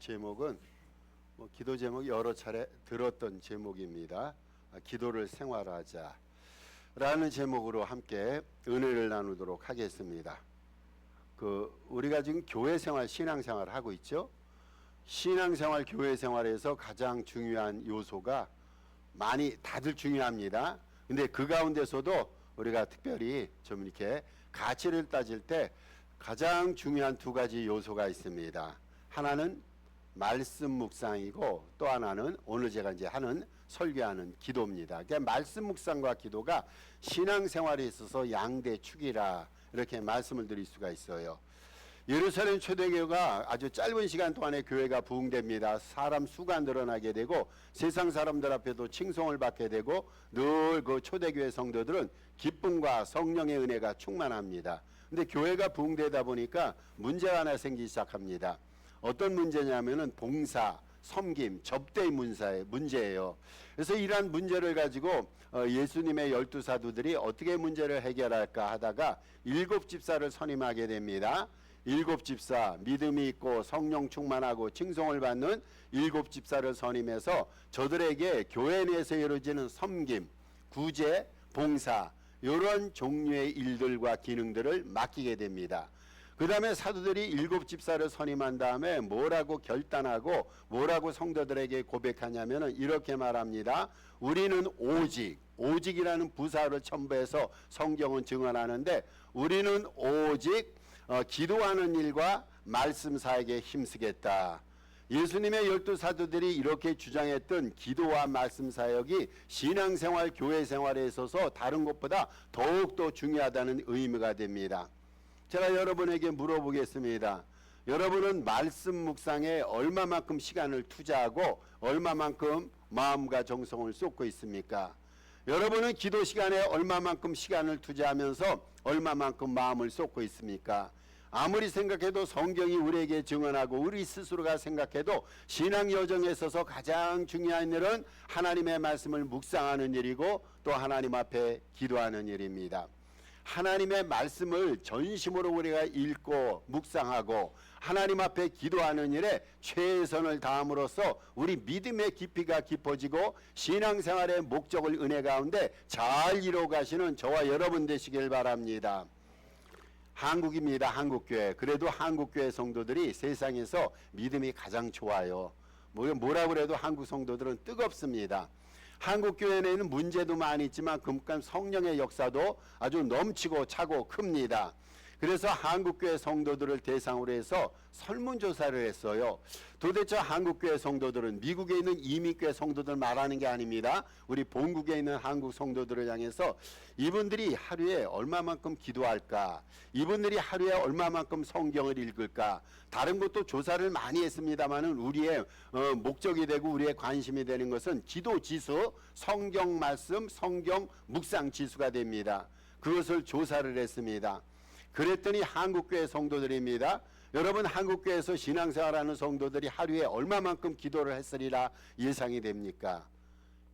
제목은 기도 제목 여러 차례 들었던 제목입니다. 기도를 생활하자 라는 제목으로 함께 은혜를 나누도록 하겠습니다. 우리가 지금 교회 생활, 신앙 생활을 하고 있죠. 신앙 생활, 교회 생활에서 가장 중요한 요소가 많이 다들 중요합니다. 근데 그 가운데서도 우리가 특별히 좀 이렇게 가치를 따질 때 가장 중요한 두 가지 요소가 있습니다. 하나는 말씀 묵상이고 또 하나는 오늘 제가 이제 하는 설교하는 기도입니다. 그러니까 말씀 묵상과 기도가 신앙생활에 있어서 양대축이라 이렇게 말씀을 드릴 수가 있어요. 예루살렘 초대교회가 아주 짧은 시간 동안에 교회가 부흥됩니다. 사람 수가 늘어나게 되고 세상 사람들 앞에도 칭송을 받게 되고 늘 그 초대교회 성도들은 기쁨과 성령의 은혜가 충만합니다. 근데 교회가 부흥되다 보니까 문제가 하나 생기기 시작합니다. 어떤 문제냐면은 봉사, 섬김, 접대의 문제예요. 그래서 이러한 문제를 가지고 예수님의 12사도들이 어떻게 문제를 해결할까 하다가 7집사를 선임하게 됩니다. 7집사, 믿음이 있고 성령 충만하고 칭송을 받는 7집사를 선임해서 저들에게 교회 내에서 이루어지는 섬김, 구제, 봉사 이런 종류의 일들과 기능들을 맡기게 됩니다. 그 다음에 사도들이 7집사를 선임한 다음에 뭐라고 결단하고 뭐라고 성도들에게 고백하냐면 이렇게 말합니다. 우리는 오직이라는 부사를 첨부해서 성경은 증언하는데 우리는 오직 기도하는 일과 말씀 사역에 힘쓰겠다. 예수님의 12사도들이 이렇게 주장했던 기도와 말씀 사역이 신앙생활, 교회 생활에 있어서 다른 것보다 더욱더 중요하다는 의미가 됩니다. 제가 여러분에게 물어보겠습니다. 여러분은 말씀 묵상에 얼마만큼 시간을 투자하고 얼마만큼 마음과 정성을 쏟고 있습니까? 여러분은 기도 시간에 얼마만큼 시간을 투자하면서 얼마만큼 마음을 쏟고 있습니까? 아무리 생각해도 성경이 우리에게 증언하고 우리 스스로가 생각해도 신앙 여정에 있어서 가장 중요한 일은 하나님의 말씀을 묵상하는 일이고 또 하나님 앞에 기도하는 일입니다. 하나님의 말씀을 전심으로 우리가 읽고 묵상하고 하나님 앞에 기도하는 일에 최선을 다함으로써 우리 믿음의 깊이가 깊어지고 신앙생활의 목적을 은혜 가운데 잘 이루어 가시는 저와 여러분 되시길 바랍니다. 한국입니다. 한국교회. 그래도 한국교회 성도들이 세상에서 믿음이 가장 좋아요. 뭐라고 그래도 한국 성도들은 뜨겁습니다. 한국교회에는 문제도 많이 있지만 그만큼 성령의 역사도 아주 넘치고 차고 큽니다. 그래서 한국교회 성도들을 대상으로 해서 설문조사를 했어요. 도대체 한국교회 성도들은 미국에 있는 이민교회 성도들 말하는 게 아닙니다. 우리 본국에 있는 한국 성도들을 향해서 이분들이 하루에 얼마만큼 기도할까? 이분들이 하루에 얼마만큼 성경을 읽을까? 다른 것도 조사를 많이 했습니다만은 우리의 목적이 되고 우리의 관심이 되는 것은 기도 지수, 성경 말씀, 성경 묵상 지수가 됩니다. 그것을 조사를 했습니다. 그랬더니 한국교회 성도들입니다. 여러분 한국교회에서 신앙생활하는 성도들이 하루에 얼마만큼 기도를 했으리라 예상이 됩니까?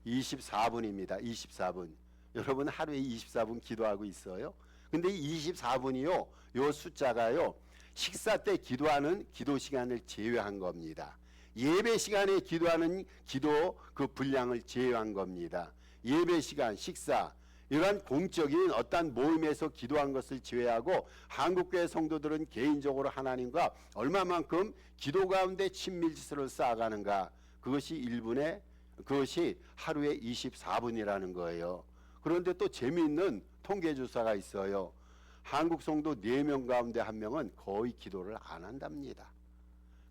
24분입니다. 24분. 여러분 하루에 24분 기도하고 있어요? 근데 24분이요. 요 숫자가요. 식사 때 기도하는 기도 시간을 제외한 겁니다. 예배 시간에 기도하는 기도 그 분량을 제외한 겁니다. 예배 시간, 식사 이러한 공적인 어떤 모임에서 기도한 것을 제외하고 한국교회 성도들은 개인적으로 하나님과 얼마만큼 기도 가운데 친밀지수를 쌓아가는가 그것이 하루에 24분이라는 거예요. 그런데 또 재미있는 통계조사가 있어요. 한국 성도 4명 가운데 1명은 거의 기도를 안 한답니다.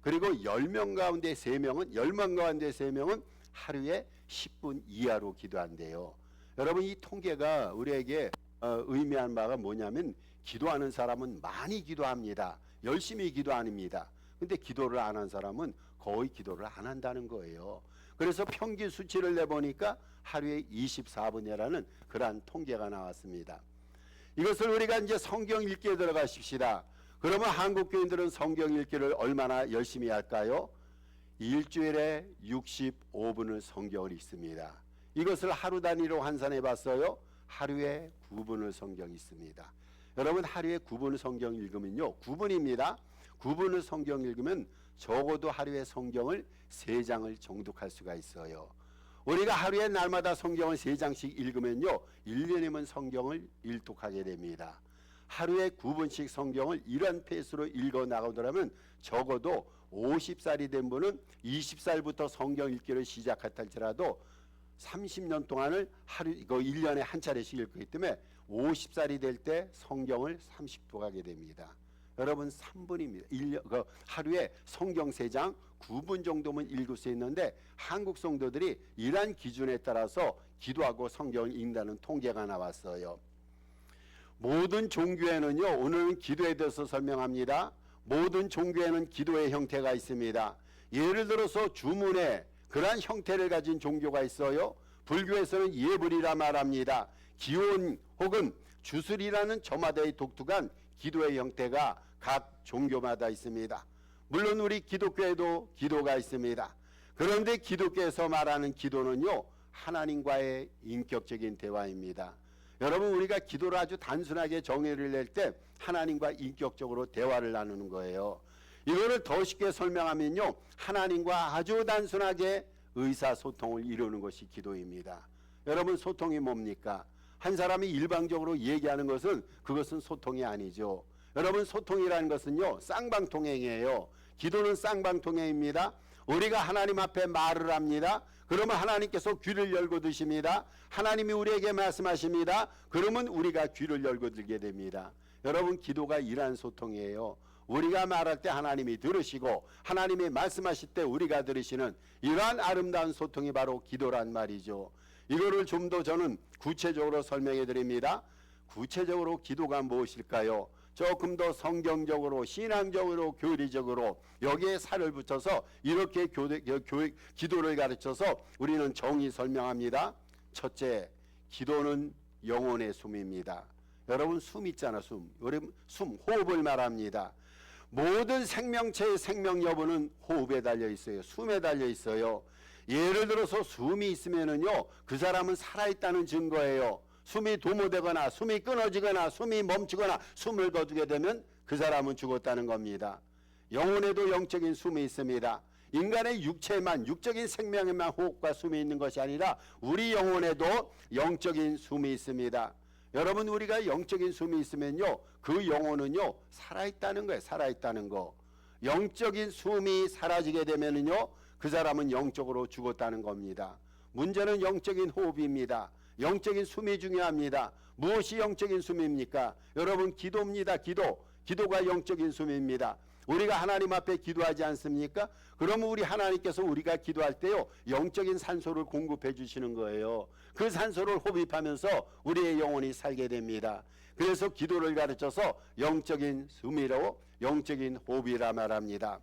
그리고 10명 가운데 3명은 10명 가운데 3명은 하루에 10분 이하로 기도한대요. 여러분 이 통계가 우리에게 의미한 바가 뭐냐면 기도하는 사람은 많이 기도합니다. 열심히 기도합니다. 근데 기도를 안 한 사람은 거의 기도를 안 한다는 거예요. 그래서 평균 수치를 내보니까 하루에 24분이라는 그러한 통계가 나왔습니다. 이것을 우리가 이제 성경 읽기에 들어가십시다. 그러면 한국 교인들은 성경 읽기를 얼마나 열심히 할까요? 일주일에 65분을 성경을 읽습니다. 이것을 하루 단위로 환산해 봤어요. 하루에 9분을 성경 읽습니다. 여러분 하루에 9분을 성경 읽으면요. 9분입니다. 9분을 성경 읽으면 적어도 하루에 성경을 3장을 정독할 수가 있어요. 우리가 하루에 날마다 성경을 3장씩 읽으면요, 1년이면 성경을 일독하게 됩니다. 하루에 9분씩 성경을 이런 페이스로 읽어 나가더라면 적어도 50살이 된 분은 20살부터 성경 읽기를 시작할지라도 30년 동안을 하루 1년에 한 차례씩 읽기 때문에 50살이 될 때 성경을 30독하게 됩니다. 여러분 3분입니다. 하루에 성경 3장 9분 정도면 읽을 수 있는데 한국 성도들이 이러한 기준에 따라서 기도하고 성경을 읽는다는 통계가 나왔어요. 모든 종교에는요, 오늘은 기도에 대해서 설명합니다. 모든 종교에는 기도의 형태가 있습니다. 예를 들어서 주문에 그러한 형태를 가진 종교가 있어요. 불교에서는 예불이라 말합니다. 기원 혹은 주술이라는 저마다의 독특한 기도의 형태가 각 종교마다 있습니다. 물론 우리 기독교에도 기도가 있습니다. 그런데 기독교에서 말하는 기도는요, 하나님과의 인격적인 대화입니다. 여러분, 우리가 기도를 아주 단순하게 정의를 낼 때 하나님과 인격적으로 대화를 나누는 거예요. 이거를 더 쉽게 설명하면요, 하나님과 아주 단순하게 의사소통을 이루는 것이 기도입니다. 여러분, 소통이 뭡니까? 한 사람이 일방적으로 얘기하는 것은 그것은 소통이 아니죠. 여러분, 소통이라는 것은요, 쌍방통행이에요. 기도는 쌍방통행입니다. 우리가 하나님 앞에 말을 합니다. 그러면 하나님께서 귀를 열고 드십니다. 하나님이 우리에게 말씀하십니다. 그러면 우리가 귀를 열고 들게 됩니다. 여러분, 기도가 이러한 소통이에요. 우리가 말할 때 하나님이 들으시고 하나님이 말씀하실 때 우리가 들으시는 이러한 아름다운 소통이 바로 기도란 말이죠. 이거를 좀 더 저는 구체적으로 설명해 드립니다. 구체적으로 기도가 무엇일까요? 조금 더 성경적으로, 신앙적으로, 교리적으로 여기에 살을 붙여서 이렇게 기도를 가르쳐서 우리는 정의 설명합니다. 첫째, 기도는 영혼의 숨입니다. 여러분, 숨 있잖아, 숨. 숨, 호흡을 말합니다. 모든 생명체의 생명 여부는 호흡에 달려 있어요. 숨에 달려 있어요. 예를 들어서 숨이 있으면은요, 그 사람은 살아있다는 증거예요. 숨이 도모되거나 숨이 끊어지거나 숨이 멈추거나 숨을 거두게 되면 그 사람은 죽었다는 겁니다. 영혼에도 영적인 숨이 있습니다. 인간의 육체만, 육적인 생명에만 호흡과 숨이 있는 것이 아니라 우리 영혼에도 영적인 숨이 있습니다. 여러분, 우리가 영적인 숨이 있으면요, 그 영혼은요, 살아있다는 거예요. 살아있다는 거. 영적인 숨이 사라지게 되면은요, 그 사람은 영적으로 죽었다는 겁니다. 문제는 영적인 호흡입니다. 영적인 숨이 중요합니다. 무엇이 영적인 숨입니까? 여러분, 기도입니다. 기도가 영적인 숨입니다. 우리가 하나님 앞에 기도하지 않습니까? 그러면 우리 하나님께서 우리가 기도할 때요, 영적인 산소를 공급해 주시는 거예요. 그 산소를 흡입하면서 우리의 영혼이 살게 됩니다. 그래서 기도를 가르쳐서 영적인 숨이라고, 영적인 호흡이라 말합니다.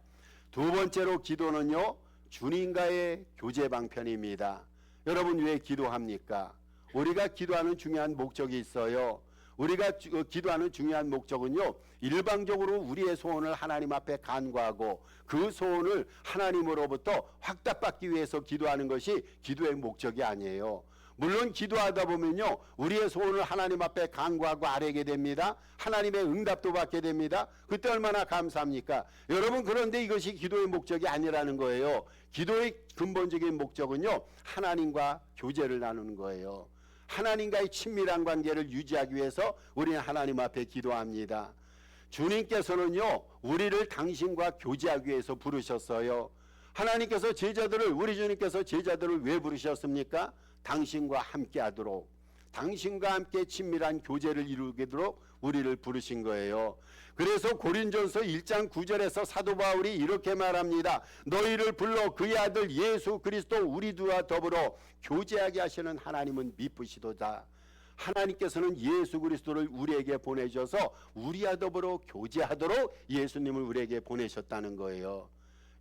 두 번째로 기도는요, 주님과의 교제 방편입니다. 여러분, 왜 기도합니까? 우리가 기도하는 중요한 목적이 있어요. 우리가 기도하는 중요한 목적은요, 일방적으로 우리의 소원을 하나님 앞에 간구하고 그 소원을 하나님으로부터 확답받기 위해서 기도하는 것이 기도의 목적이 아니에요. 물론 기도하다 보면요, 우리의 소원을 하나님 앞에 간구하고 아뢰게 됩니다. 하나님의 응답도 받게 됩니다. 그때 얼마나 감사합니까? 여러분, 그런데 이것이 기도의 목적이 아니라는 거예요. 기도의 근본적인 목적은요, 하나님과 교제를 나누는 거예요. 하나님과의 친밀한 관계를 유지하기 위해서 우리는 하나님 앞에 기도합니다. 주님께서는요, 우리를 당신과 교제하기 위해서 부르셨어요. 하나님께서 우리 주님께서 제자들을 왜 부르셨습니까? 당신과 함께 하도록, 당신과 함께 친밀한 교제를 이루도록 우리를 부르신 거예요. 그래서 고린전서 1장 9절에서 사도 바울이 이렇게 말합니다. 너희를 불러 그의 아들 예수 그리스도 우리 두와 더불어 교제하게 하시는 하나님은 미쁘시도다. 하나님께서는 예수 그리스도를 우리에게 보내셔서 우리와 더불어 교제하도록 예수님을 우리에게 보내셨다는 거예요.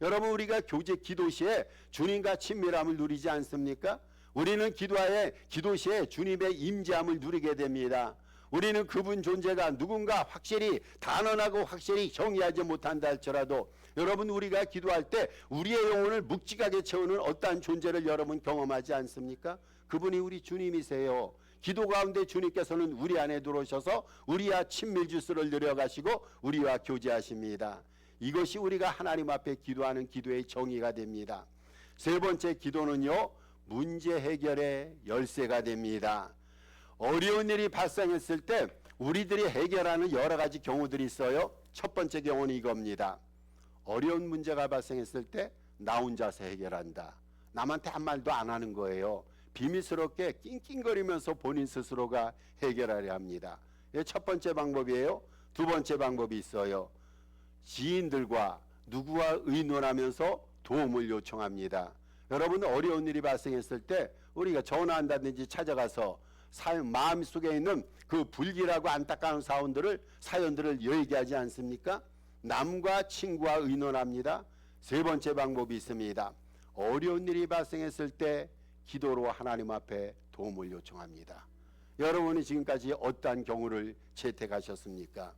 여러분, 우리가 기도 시에 주님과 친밀함을 누리지 않습니까? 우리는 기도 시에 주님의 임재함을 누리게 됩니다. 우리는 그분 존재가 누군가 확실히 단언하고 확실히 정의하지 못한다 할지라도 여러분, 우리가 기도할 때 우리의 영혼을 묵직하게 채우는 어떠한 존재를 여러분 경험하지 않습니까? 그분이 우리 주님이세요. 기도 가운데 주님께서는 우리 안에 들어오셔서 우리와 친밀 주스를 누려가시고 우리와 교제하십니다. 이것이 우리가 하나님 앞에 기도하는 기도의 정의가 됩니다. 세 번째 기도는요, 문제 해결의 열쇠가 됩니다. 어려운 일이 발생했을 때 우리들이 해결하는 여러 가지 경우들이 있어요. 첫 번째 경우는 이겁니다. 어려운 문제가 발생했을 때 나 혼자서 해결한다. 남한테 한 말도 안 하는 거예요. 비밀스럽게 낑낑거리면서 본인 스스로가 해결하려 합니다. 이게 첫 번째 방법이에요. 두 번째 방법이 있어요. 지인들과 누구와 의논하면서 도움을 요청합니다. 여러분, 어려운 일이 발생했을 때 우리가 전화한다든지 찾아가서 마음속에 있는 그 불길하고 안타까운 사연들을 얘기하지 않습니까? 남과 친구와 의논합니다. 세 번째 방법이 있습니다. 어려운 일이 발생했을 때 기도로 하나님 앞에 도움을 요청합니다. 여러분이 지금까지 어떠한 경우를 채택하셨습니까?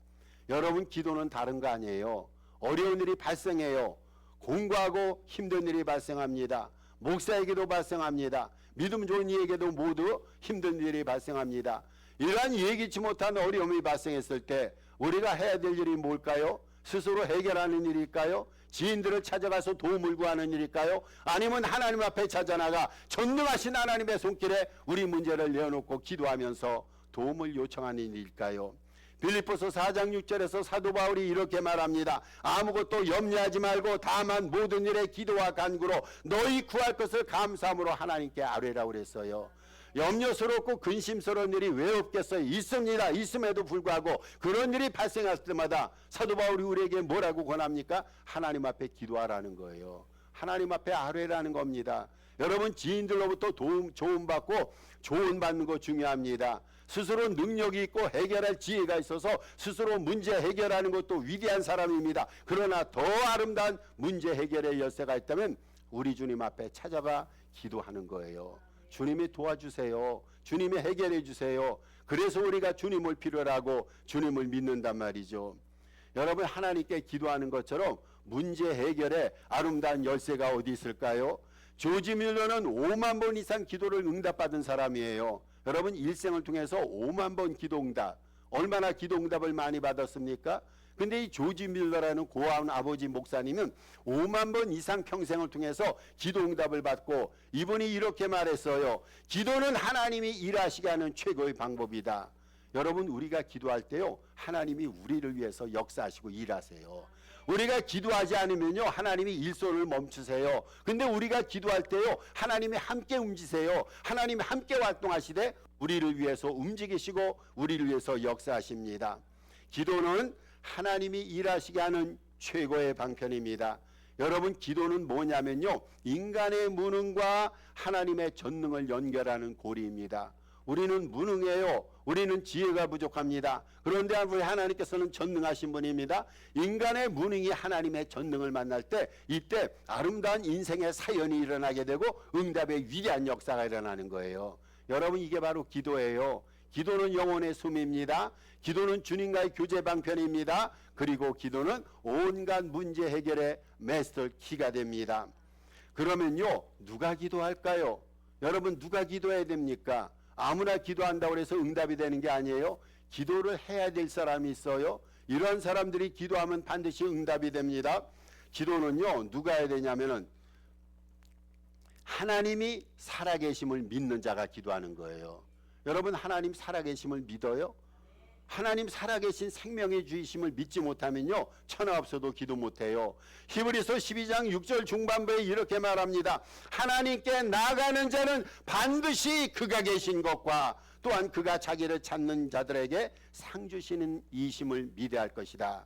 여러분, 기도는 다른 거 아니에요. 어려운 일이 발생해요. 공부하고 힘든 일이 발생합니다. 목사에게도 발생합니다. 믿음 좋은 이에게도 모두 힘든 일이 발생합니다. 이러한 예기치 못한 어려움이 발생했을 때 우리가 해야 될 일이 뭘까요? 스스로 해결하는 일일까요? 지인들을 찾아가서 도움을 구하는 일일까요? 아니면 하나님 앞에 찾아나가 전능하신 하나님의 손길에 우리 문제를 내어놓고 기도하면서 도움을 요청하는 일일까요? 빌립보서 4장 6절에서 사도 바울이 이렇게 말합니다. 아무것도 염려하지 말고 다만 모든 일에 기도와 간구로 너희 구할 것을 감사함으로 하나님께 아뢰라고 그랬어요. 염려스럽고 근심스러운 일이 왜 없겠어요? 있습니다. 있음에도 불구하고 그런 일이 발생할 때마다 사도 바울이 우리에게 뭐라고 권합니까? 하나님 앞에 기도하라는 거예요. 하나님 앞에 아뢰라는 겁니다. 여러분, 지인들로부터 조언받고 조언받는 거 중요합니다. 스스로 능력이 있고 해결할 지혜가 있어서 스스로 문제 해결하는 것도 위대한 사람입니다. 그러나 더 아름다운 문제 해결의 열쇠가 있다면 우리 주님 앞에 찾아가 기도하는 거예요. 주님이 도와주세요. 주님이 해결해 주세요. 그래서 우리가 주님을 필요로 하고 주님을 믿는단 말이죠. 여러분, 하나님께 기도하는 것처럼 문제 해결의 아름다운 열쇠가 어디 있을까요? 조지 밀러는 5만 번 이상 기도를 응답받은 사람이에요. 여러분, 일생을 통해서 5만 번 기도응답, 얼마나 기도응답을 많이 받았습니까? 근데 이 조지 밀러라는 고아운 아버지 목사님은 5만 번 이상 평생을 통해서 기도응답을 받고 이분이 이렇게 말했어요. 기도는 하나님이 일하시게 하는 최고의 방법이다. 여러분, 우리가 기도할 때요, 하나님이 우리를 위해서 역사하시고 일하세요. 우리가 기도하지 않으면요, 하나님이 일손을 멈추세요. 근데 우리가 기도할 때요, 하나님이 함께 움직이세요. 하나님이 함께 활동하시되 우리를 위해서 움직이시고 우리를 위해서 역사하십니다. 기도는 하나님이 일하시게 하는 최고의 방편입니다. 여러분, 기도는 뭐냐면요, 인간의 무능과 하나님의 전능을 연결하는 고리입니다. 우리는 무능해요. 우리는 지혜가 부족합니다. 그런데 우리 하나님께서는 전능하신 분입니다. 인간의 무능이 하나님의 전능을 만날 때 이때 아름다운 인생의 사연이 일어나게 되고 응답의 위대한 역사가 일어나는 거예요. 여러분, 이게 바로 기도예요. 기도는 영혼의 숨입니다. 기도는 주님과의 교제 방편입니다. 그리고 기도는 온갖 문제 해결의 마스터 키가 됩니다. 그러면요, 누가 기도할까요? 여러분, 누가 기도해야 됩니까? 아무나 기도한다고 해서 응답이 되는 게 아니에요. 기도를 해야 될 사람이 있어요. 이런 사람들이 기도하면 반드시 응답이 됩니다. 기도는요, 누가 해야 되냐면은 하나님이 살아계심을 믿는 자가 기도하는 거예요. 여러분, 하나님 살아계심을 믿어요? 하나님 살아계신 생명의 주이심을 믿지 못하면요, 천하 없어도 기도 못해요. 히브리서 12장 6절 중반부에 이렇게 말합니다. 하나님께 나아가는 자는 반드시 그가 계신 것과 또한 그가 자기를 찾는 자들에게 상 주시는 이심을 믿어야 할 것이다.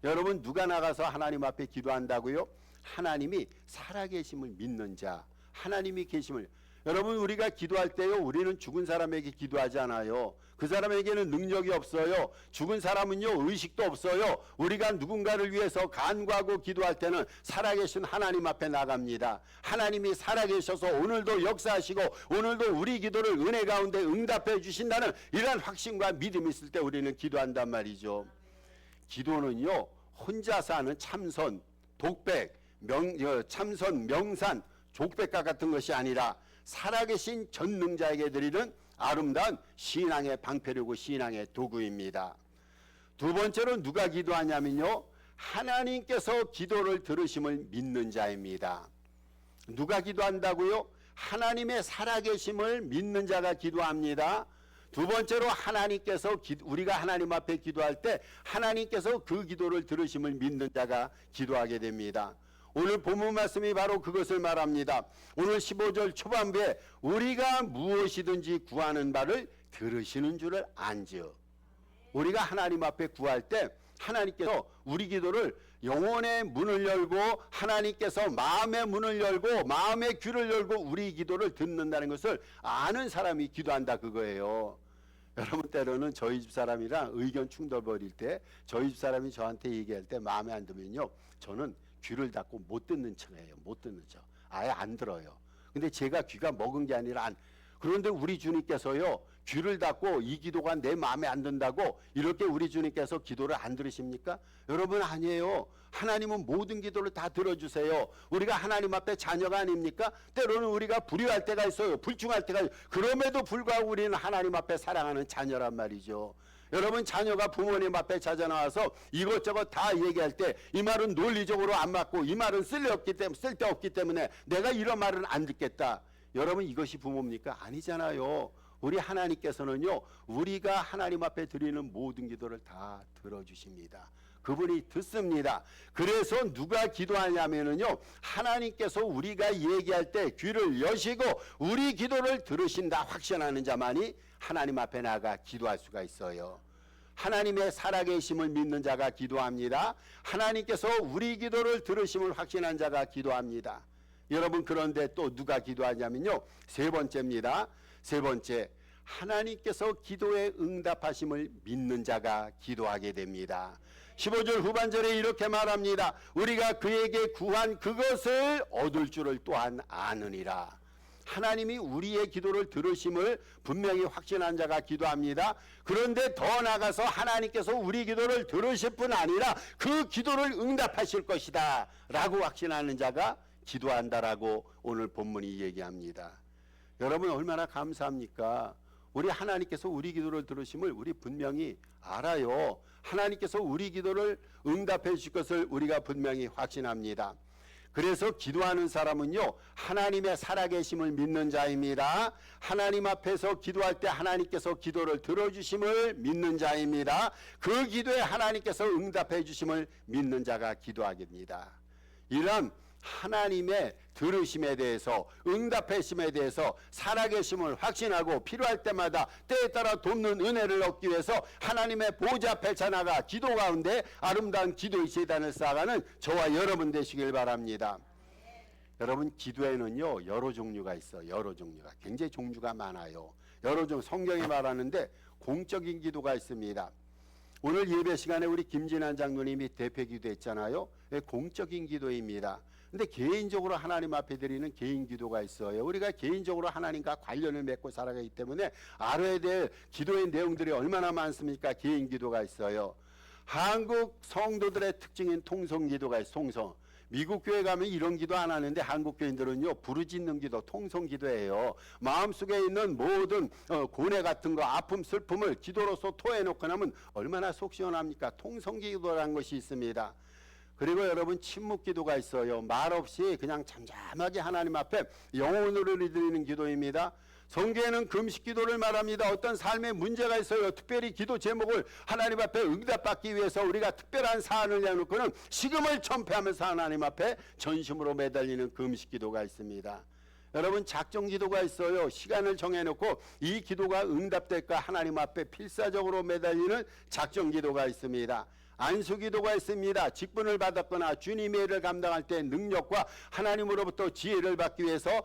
여러분, 누가 나가서 하나님 앞에 기도한다고요? 하나님이 살아계심을 믿는 자, 하나님이 계심을. 여러분, 우리가 기도할 때요, 우리는 죽은 사람에게 기도하지 않아요. 그 사람에게는 능력이 없어요. 죽은 사람은요, 의식도 없어요. 우리가 누군가를 위해서 간구하고 기도할 때는 살아계신 하나님 앞에 나갑니다. 하나님이 살아계셔서 오늘도 역사하시고 오늘도 우리 기도를 은혜 가운데 응답해 주신다는 이러한 확신과 믿음이 있을 때 우리는 기도한단 말이죠. 기도는요, 혼자서 하는 참선, 독백, 참선, 명산, 족백과 같은 것이 아니라 살아계신 전능자에게 드리는 아름다운 신앙의 방패이고 신앙의 도구입니다. 두 번째로 누가 기도하냐면요, 하나님께서 기도를 들으심을 믿는 자입니다. 누가 기도한다고요? 하나님의 살아계심을 믿는 자가 기도합니다. 두 번째로 하나님께서 우리가 하나님 앞에 기도할 때 하나님께서 그 기도를 들으심을 믿는 자가 기도하게 됩니다. 오늘 본문 말씀이 바로 그것을 말합니다. 오늘 15절 초반부에 우리가 무엇이든지 구하는 바를 들으시는 줄을 안지요. 우리가 하나님 앞에 구할 때 하나님께서 우리 기도를 영혼의 문을 열고 하나님께서 마음의 문을 열고 마음의 귀를 열고 우리 기도를 듣는다는 것을 아는 사람이 기도한다 그거예요. 여러분 때로는 저희 집 사람이랑 의견 충돌 벌일 때 저희 집 사람이 저한테 얘기할 때 마음에 안 들면요 저는 귀를 닫고 못 듣는 척해요. 못 듣는 척. 아예 안 들어요. 근데 제가 귀가 먹은 게 아니라 그런데 우리 주님께서요 귀를 닫고 이 기도가 내 마음에 안 든다고 이렇게 우리 주님께서 기도를 안 들으십니까? 여러분 아니에요. 하나님은 모든 기도를 다 들어주세요. 우리가 하나님 앞에 자녀가 아닙니까? 때로는 우리가 불의할 때가 있어요. 불충할 때가 있어요. 그럼에도 불구하고 우리는 하나님 앞에 사랑하는 자녀란 말이죠. 여러분 자녀가 부모님 앞에 찾아나와서 이것저것 다 얘기할 때 이 말은 논리적으로 안 맞고 이 말은 쓸데없기 때문에 내가 이런 말은 안 듣겠다. 여러분 이것이 부모입니까? 아니잖아요. 우리 하나님께서는요 우리가 하나님 앞에 드리는 모든 기도를 다 들어주십니다. 그분이 듣습니다. 그래서 누가 기도하냐면요 하나님께서 우리가 얘기할 때 귀를 여시고 우리 기도를 들으신다 확신하는 자만이 하나님 앞에 나가 기도할 수가 있어요. 하나님의 살아계심을 믿는 자가 기도합니다. 하나님께서 우리 기도를 들으심을 확신한 자가 기도합니다. 여러분 그런데 또 누가 기도하냐면요 세 번째입니다. 세 번째 하나님께서 기도에 응답하심을 믿는 자가 기도하게 됩니다. 15절 후반절에 이렇게 말합니다. 우리가 그에게 구한 그것을 얻을 줄을 또한 아느니라. 하나님이 우리의 기도를 들으심을 분명히 확신한 자가 기도합니다. 그런데 더 나아가서 하나님께서 우리 기도를 들으실 뿐 아니라 그 기도를 응답하실 것이다 라고 확신하는 자가 기도한다라고 오늘 본문이 얘기합니다. 여러분 얼마나 감사합니까? 우리 하나님께서 우리 기도를 들으심을 우리 분명히 알아요. 하나님께서 우리 기도를 응답해 주실 것을 우리가 분명히 확신합니다. 그래서 기도하는 사람은요 하나님의 살아계심을 믿는 자입니다. 하나님 앞에서 기도할 때 하나님께서 기도를 들어주심을 믿는 자입니다. 그 기도에 하나님께서 응답해 주심을 믿는 자가 기도하게 됩니다. 이런 하나님의 들으심에 대해서 응답하심에 대해서 살아계심을 확신하고 필요할 때마다 때에 따라 돕는 은혜를 얻기 위해서 하나님의 보좌 앞에 나가 기도 가운데 아름다운 기도의 제단을 쌓아가는 저와 여러분 되시길 바랍니다. 여러분 기도에는요 여러 종류가 있어요. 여러 종류가 굉장히 종류가 많아요. 여러 종 성경이 말하는데 공적인 기도가 있습니다. 오늘 예배 시간에 우리 김진환 장로님이 대표 기도했잖아요. 공적인 기도입니다. 근데 개인적으로 하나님 앞에 드리는 개인 기도가 있어요. 우리가 개인적으로 하나님과 관련을 맺고 살아가기 때문에 알아야 될 기도의 내용들이 얼마나 많습니까? 개인 기도가 있어요. 한국 성도들의 특징인 통성 기도가 있어요. 통성. 미국 교회 가면 이런 기도 안 하는데 한국 교인들은요 부르짖는 기도, 통성 기도예요. 마음속에 있는 모든 고뇌 같은 거, 아픔, 슬픔을 기도로서 토해놓고 나면 얼마나 속 시원합니까? 통성 기도라는 것이 있습니다. 그리고 여러분 침묵 기도가 있어요. 말 없이 그냥 잠잠하게 하나님 앞에 영혼으로 드리는 기도입니다. 성경에는 금식 기도를 말합니다. 어떤 삶에 문제가 있어요. 특별히 기도 제목을 하나님 앞에 응답받기 위해서 우리가 특별한 사안을 내놓고는 식음을 전폐하면서 하나님 앞에 전심으로 매달리는 금식 기도가 있습니다. 여러분 작정 기도가 있어요. 시간을 정해놓고 이 기도가 응답될까 하나님 앞에 필사적으로 매달리는 작정 기도가 있습니다. 안수 기도가 있습니다. 직분을 받았거나 주님의 일을 감당할 때 능력과 하나님으로부터 지혜를 받기 위해서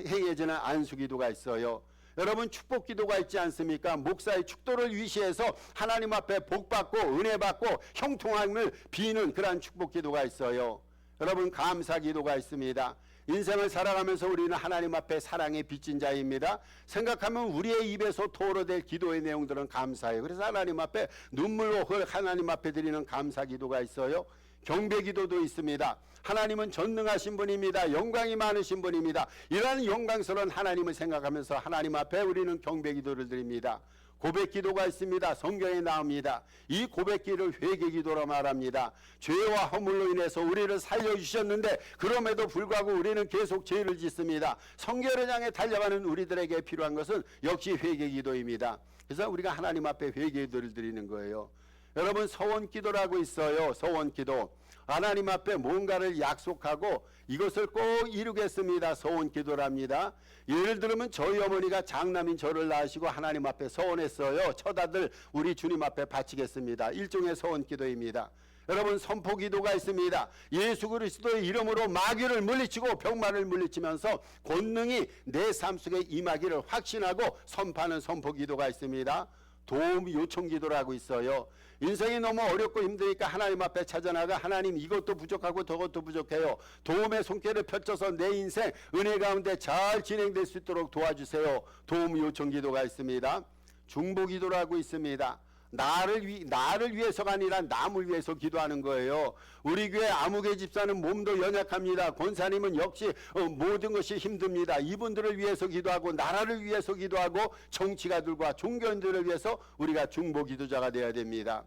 행해지는 안수 기도가 있어요. 여러분 축복 기도가 있지 않습니까? 목사의 축도를 위시해서 하나님 앞에 복 받고 은혜 받고 형통함을 비는 그러한 축복 기도가 있어요. 여러분 감사 기도가 있습니다. 인생을 살아가면서 우리는 하나님 앞에 사랑의 빚진 자입니다. 생각하면 우리의 입에서 토로될 기도의 내용들은 감사해요. 그래서 하나님 앞에 눈물로 하나님 앞에 드리는 감사 기도가 있어요. 경배 기도도 있습니다. 하나님은 전능하신 분입니다. 영광이 많으신 분입니다. 이러한 영광스러운 하나님을 생각하면서 하나님 앞에 우리는 경배 기도를 드립니다. 고백 기도가 있습니다. 성경에 나옵니다. 이 고백 기도를 회개 기도로 말합니다. 죄와 허물로 인해서 우리를 살려주셨는데 그럼에도 불구하고 우리는 계속 죄를 짓습니다. 성결을 향해 달려가는 우리들에게 필요한 것은 역시 회개 기도입니다. 그래서 우리가 하나님 앞에 회개 기도를 드리는 거예요. 여러분, 서원 기도라고 있어요. 서원 기도. 하나님 앞에 뭔가를 약속하고 이것을 꼭 이루겠습니다. 서원 기도랍니다. 예를 들면 저희 어머니가 장남인 저를 낳으시고 하나님 앞에 서원했어요. 첫 아들 우리 주님 앞에 바치겠습니다. 일종의 서원 기도입니다. 여러분, 선포 기도가 있습니다. 예수 그리스도의 이름으로 마귀를 물리치고 병마를 물리치면서 권능이 내 삶 속에 임하기를 확신하고 선포하는 선포 기도가 있습니다. 도움 요청 기도라고 있어요. 인생이 너무 어렵고 힘드니까 하나님 앞에 찾아나가 하나님 이것도 부족하고 저것도 부족해요. 도움의 손길을 펼쳐서 내 인생 은혜 가운데 잘 진행될 수 있도록 도와주세요. 도움 요청 기도가 있습니다. 중보 기도라고 있습니다. 나를 위해서가 아니라 남을 위해서 기도하는 거예요. 우리 교회 아무개 집사는 몸도 연약합니다. 권사님은 역시 모든 것이 힘듭니다. 이분들을 위해서 기도하고 나라를 위해서 기도하고 정치가들과 종교인들을 위해서 우리가 중보 기도자가 되어야 됩니다.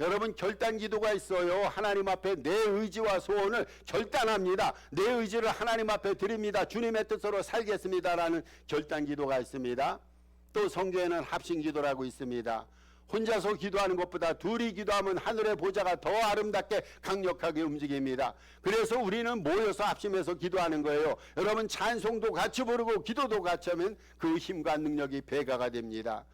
여러분, 결단 기도가 있어요. 하나님 앞에 내 의지와 소원을 결단합니다. 내 의지를 하나님 앞에 드립니다. 주님의 뜻으로 살겠습니다라는 결단 기도가 있습니다. 또 성경에는 합심 기도라고 있습니다. 혼자서 기도하는 것보다 둘이 기도하면 하늘의 보좌가 더 아름답게 강력하게 움직입니다. 그래서 우리는 모여서 합심해서 기도하는 거예요. 여러분, 찬송도 같이 부르고 기도도 같이 하면 그 힘과 능력이 배가가 됩니다.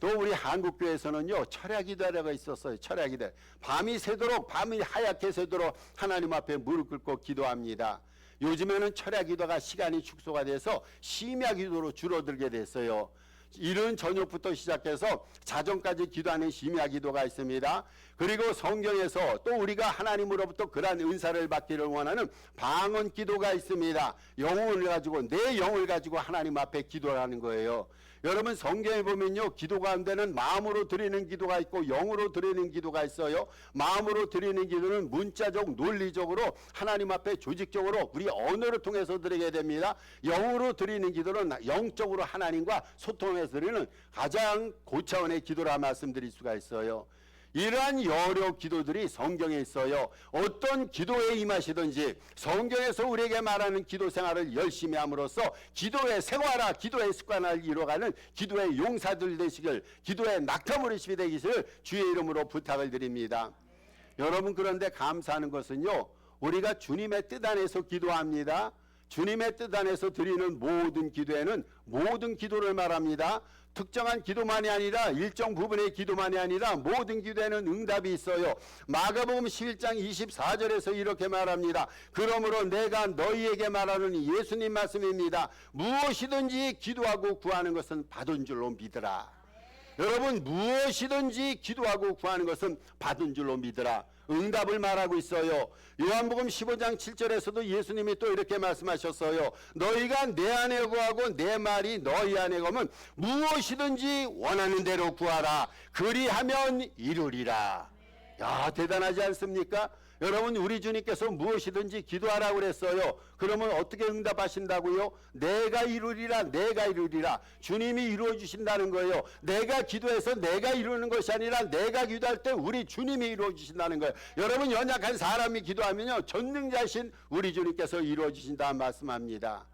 또 우리 한국교회에서는요, 철야 기도라고 있었어요. 철야 기도. 밤이 새도록, 밤이 하얗게 새도록 하나님 앞에 무릎 꿇고 기도합니다. 요즘에는 철야 기도가 시간이 축소가 돼서 심야 기도로 줄어들게 됐어요. 이른 저녁부터 시작해서 자정까지 기도하는 심야 기도가 있습니다. 그리고 성경에서 또 우리가 하나님으로부터 그러한 은사를 받기를 원하는 방언 기도가 있습니다. 영혼을 가지고, 내 영을 가지고 하나님 앞에 기도하는 거예요. 여러분, 성경에 보면요, 기도 가운데는 마음으로 드리는 기도가 있고 영으로 드리는 기도가 있어요. 마음으로 드리는 기도는 문자적, 논리적으로 하나님 앞에 조직적으로 우리 언어를 통해서 드리게 됩니다. 영으로 드리는 기도는 영적으로 하나님과 소통해서 드리는 가장 고차원의 기도라 말씀드릴 수가 있어요. 이러한 여러 기도들이 성경에 있어요. 어떤 기도에 임하시든지 성경에서 우리에게 말하는 기도 생활을 열심히 함으로써 기도의 생활화, 기도의 습관을 이뤄가는 기도의 용사들 되시길, 기도의 낙타무리십이 되기를 주의 이름으로 부탁을 드립니다. 여러분, 그런데 감사하는 것은요, 우리가 주님의 뜻 안에서 기도합니다. 주님의 뜻 안에서 드리는 모든 기도에는 모든 기도를 말합니다. 특정한 기도만이 아니라 일정 부분의 기도만이 아니라 모든 기도에는 응답이 있어요. 마가복음 11장 24절에서 이렇게 말합니다. 그러므로 내가 너희에게 말하는 예수님 말씀입니다. 무엇이든지 기도하고 구하는 것은 받은 줄로 믿으라. 여러분, 무엇이든지 기도하고 구하는 것은 받은 줄로 믿으라. 응답을 말하고 있어요. 요한복음 15장 7절에서도 예수님이 또 이렇게 말씀하셨어요. 너희가 내 안에 거하고 내 말이 너희 안에 거면 무엇이든지 원하는 대로 구하라. 그리하면 이루리라. 야, 대단하지 않습니까? 여러분, 우리 주님께서 무엇이든지 기도하라고 그랬어요. 그러면 어떻게 응답하신다고요? 내가 이루리라, 내가 이루리라. 주님이 이루어 주신다는 거예요. 내가 기도해서 내가 이루는 것이 아니라 내가 기도할 때 우리 주님이 이루어 주신다는 거예요. 여러분, 연약한 사람이 기도하면요, 전능자신 우리 주님께서 이루어 주신다 말씀합니다.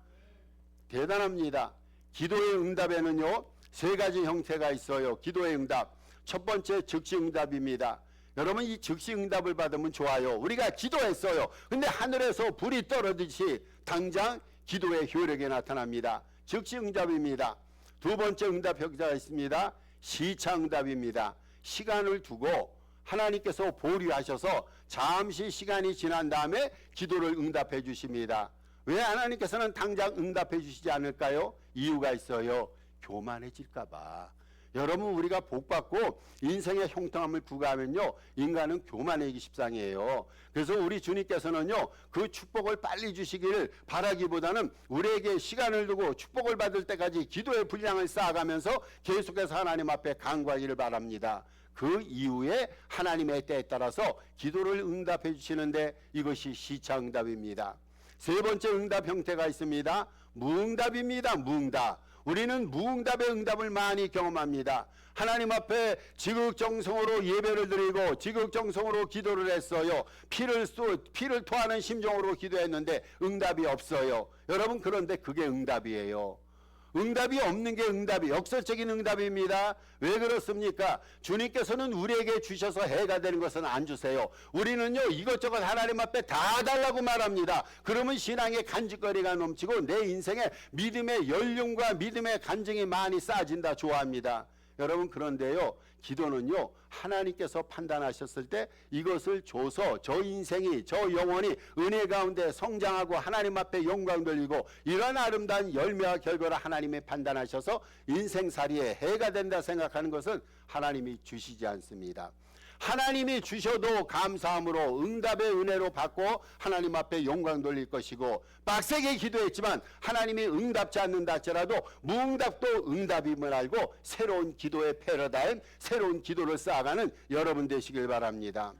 대단합니다. 기도의 응답에는요, 세 가지 형태가 있어요. 기도의 응답. 첫 번째, 즉시 응답입니다. 여러분, 이 즉시 응답을 받으면 좋아요. 우리가 기도했어요. 근데 하늘에서 불이 떨어지듯이 당장 기도의 효력이 나타납니다. 즉시 응답입니다. 두 번째 응답 형태가 있습니다. 시차 응답입니다. 시간을 두고 하나님께서 보류하셔서 잠시 시간이 지난 다음에 기도를 응답해 주십니다. 왜 하나님께서는 당장 응답해 주시지 않을까요? 이유가 있어요. 교만해질까 봐. 여러분, 우리가 복받고 인생의 형통함을 구가하면요, 인간은 교만해지기 십상이에요. 그래서 우리 주님께서는요, 그 축복을 빨리 주시기를 바라기보다는 우리에게 시간을 두고 축복을 받을 때까지 기도의 분량을 쌓아가면서 계속해서 하나님 앞에 간구하기를 바랍니다. 그 이후에 하나님의 때에 따라서 기도를 응답해 주시는데 이것이 시차 응답입니다. 세 번째 응답 형태가 있습니다. 무응답입니다. 무응답. 우리는 무응답의 응답을 많이 경험합니다. 하나님 앞에 지극정성으로 예배를 드리고 지극정성으로 기도를 했어요. 피를 토하는 심정으로 기도했는데 응답이 없어요. 여러분, 그런데 그게 응답이에요. 응답이 없는 게 응답이 역설적인 응답입니다. 왜 그렇습니까? 주님께서는 우리에게 주셔서 해가 되는 것은 안 주세요. 우리는요, 이것저것 하나님 앞에 다 달라고 말합니다. 그러면 신앙의 간직거리가 넘치고 내 인생에 믿음의 연륜과 믿음의 간증이 많이 쌓아진다 좋아합니다. 여러분, 그런데요, 기도는요, 하나님께서 판단하셨을 때 이것을 줘서 저 인생이, 저 영혼이 은혜 가운데 성장하고 하나님 앞에 영광 돌리고 이런 아름다운 열매와 결과를 하나님이 판단하셔서 인생살이에 해가 된다 생각하는 것은 하나님이 주시지 않습니다. 하나님이 주셔도 감사함으로 응답의 은혜로 받고 하나님 앞에 영광 돌릴 것이고, 빡세게 기도했지만 하나님이 응답지 않는다 할지라도 무응답도 응답임을 알고 새로운 기도의 패러다임, 새로운 기도를 쌓아가는 여러분 되시길 바랍니다.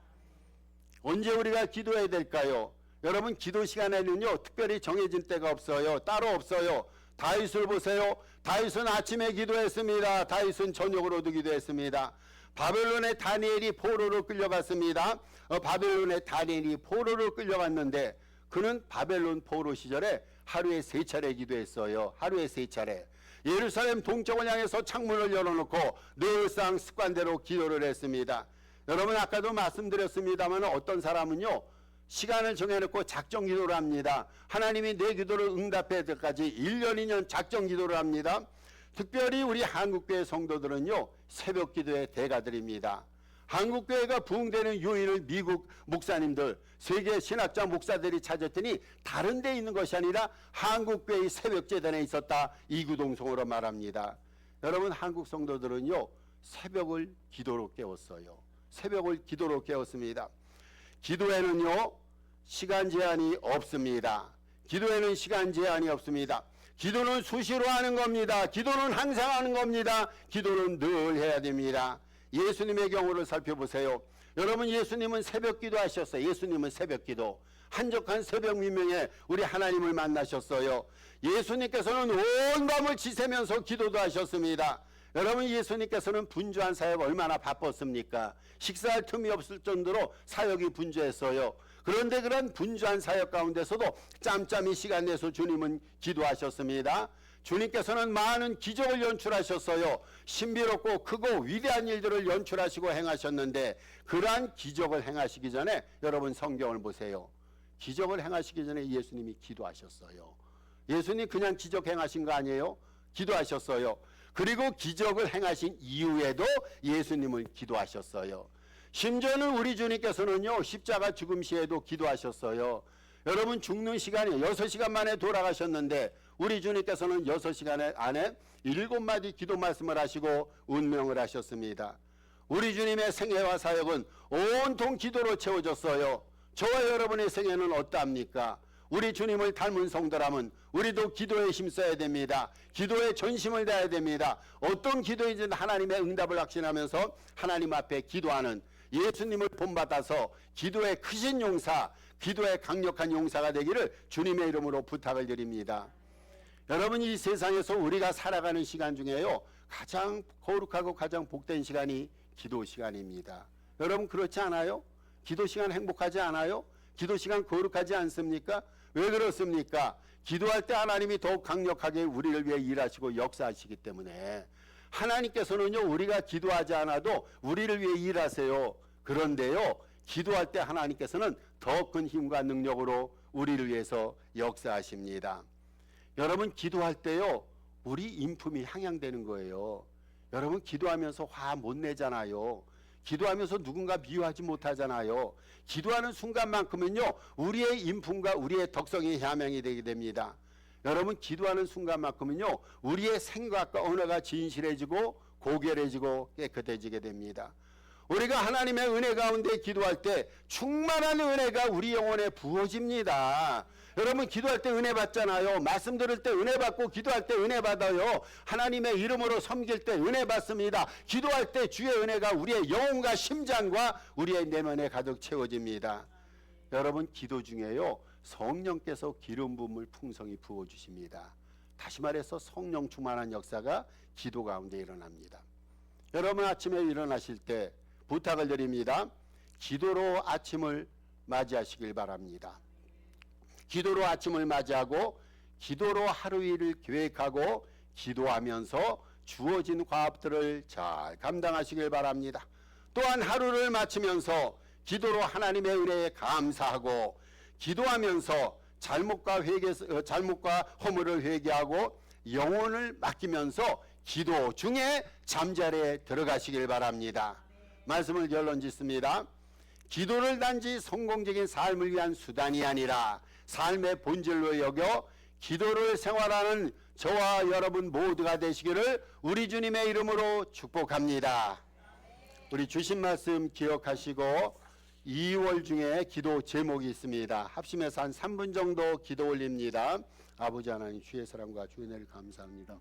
언제 우리가 기도해야 될까요? 여러분, 기도 시간에는요, 특별히 정해진 때가 없어요. 따로 없어요. 다윗을 보세요. 다윗은 아침에 기도했습니다. 다윗은 저녁으로도 기도했습니다. 바벨론의 다니엘이 포로로 끌려갔습니다. 바벨론의 다니엘이 포로로 끌려갔는데 그는 바벨론 포로 시절에 하루에 3차례 기도했어요. 하루에 3차례. 예루살렘 동쪽을 향해서 창문을 열어놓고 늘상 습관대로 기도를 했습니다. 여러분, 아까도 말씀드렸습니다만 어떤 사람은요, 시간을 정해놓고 작정 기도를 합니다. 하나님이 내 기도를 응답해야 될 때까지 1년 2년 작정 기도를 합니다. 특별히 우리 한국교회 성도들은요, 새벽 기도의 대가들입니다. 한국교회가 부흥되는 요인을 미국 목사님들, 세계 신학자 목사들이 찾았더니 다른 데 있는 것이 아니라 한국교회의 새벽재단에 있었다, 이구동성으로 말합니다. 여러분, 한국 성도들은요, 새벽을 기도로 깨웠어요. 새벽을 기도로 깨웠습니다. 기도에는요, 시간 제한이 없습니다. 기도에는 시간 제한이 없습니다. 기도는 수시로 하는 겁니다. 기도는 항상 하는 겁니다. 기도는 늘 해야 됩니다. 예수님의 경우를 살펴보세요. 여러분, 예수님은 새벽 기도하셨어요. 예수님은 새벽 기도. 한적한 새벽 미명에 우리 하나님을 만나셨어요. 예수님께서는 온 밤을 지새면서 기도도 하셨습니다. 여러분, 예수님께서는 분주한 사역 얼마나 바빴습니까? 식사할 틈이 없을 정도로 사역이 분주했어요. 그런데 그런 분주한 사역 가운데서도 짬짬이 시간 내서 주님은 기도하셨습니다. 주님께서는 많은 기적을 연출하셨어요. 신비롭고 크고 위대한 일들을 연출하시고 행하셨는데, 그러한 기적을 행하시기 전에 여러분 성경을 보세요. 기적을 행하시기 전에 예수님이 기도하셨어요. 예수님 그냥 기적 행하신 거 아니에요? 기도하셨어요. 그리고 기적을 행하신 이후에도 예수님은 기도하셨어요. 심지어는 우리 주님께서는요, 십자가 죽음 시에도 기도하셨어요. 여러분, 죽는 시간이 6시간 만에 돌아가셨는데 우리 주님께서는 6시간 안에 7마디 기도 말씀을 하시고 운명을 하셨습니다. 우리 주님의 생애와 사역은 온통 기도로 채워졌어요. 저와 여러분의 생애는 어떠합니까? 우리 주님을 닮은 성도라면 우리도 기도에 힘써야 됩니다. 기도에 전심을 다해야 됩니다. 어떤 기도이든 하나님의 응답을 확신하면서 하나님 앞에 기도하는 예수님을 본받아서 기도의 크신 용사, 기도의 강력한 용사가 되기를 주님의 이름으로 부탁을 드립니다. 여러분, 이 세상에서 우리가 살아가는 시간 중에요, 가장 거룩하고 가장 복된 시간이 기도 시간입니다. 여러분, 그렇지 않아요? 기도 시간 행복하지 않아요? 기도 시간 거룩하지 않습니까? 왜 그렇습니까? 기도할 때 하나님이 더욱 강력하게 우리를 위해 일하시고 역사하시기 때문에 하나님께서는요, 우리가 기도하지 않아도 우리를 위해 일하세요. 그런데요, 기도할 때 하나님께서는 더 큰 힘과 능력으로 우리를 위해서 역사하십니다. 여러분, 기도할 때요, 우리 인품이 향양되는 거예요. 여러분, 기도하면서 화 못 내잖아요. 기도하면서 누군가 미워하지 못하잖아요. 기도하는 순간만큼은요, 우리의 인품과 우리의 덕성이 함양이 되게 됩니다. 여러분, 기도하는 순간만큼은요, 우리의 생각과 언어가 진실해지고 고결해지고 깨끗해지게 됩니다. 우리가 하나님의 은혜 가운데 기도할 때 충만한 은혜가 우리 영혼에 부어집니다. 여러분, 기도할 때 은혜 받잖아요. 말씀 들을 때 은혜 받고 기도할 때 은혜 받아요. 하나님의 이름으로 섬길 때 은혜 받습니다. 기도할 때 주의 은혜가 우리의 영혼과 심장과 우리의 내면에 가득 채워집니다. 여러분, 기도 중에요, 성령께서 기름 부음을 풍성히 부어주십니다. 다시 말해서 성령 충만한 역사가 기도 가운데 일어납니다. 여러분 아침에 일어나실 때 부탁을 드립니다. 기도로 아침을 맞이하시길 바랍니다. 기도로 아침을 맞이하고 기도로 하루 일을 계획하고 기도하면서 주어진 과업들을 잘 감당하시길 바랍니다. 또한 하루를 마치면서 기도로 하나님의 은혜에 감사하고 기도하면서 잘못과 허물을 회개하고 영혼을 맡기면서 기도 중에 잠자리에 들어가시길 바랍니다. 말씀을 결론 짓습니다. 기도를 단지 성공적인 삶을 위한 수단이 아니라 삶의 본질로 여겨 기도를 생활하는 저와 여러분 모두가 되시기를 우리 주님의 이름으로 축복합니다. 우리 주신 말씀 기억하시고 2월 중에 기도 제목이 있습니다. 합심해서 한 3분 정도 기도 올립니다. 아버지 하나님 주의 사랑과 주의 은혜를 감사합니다.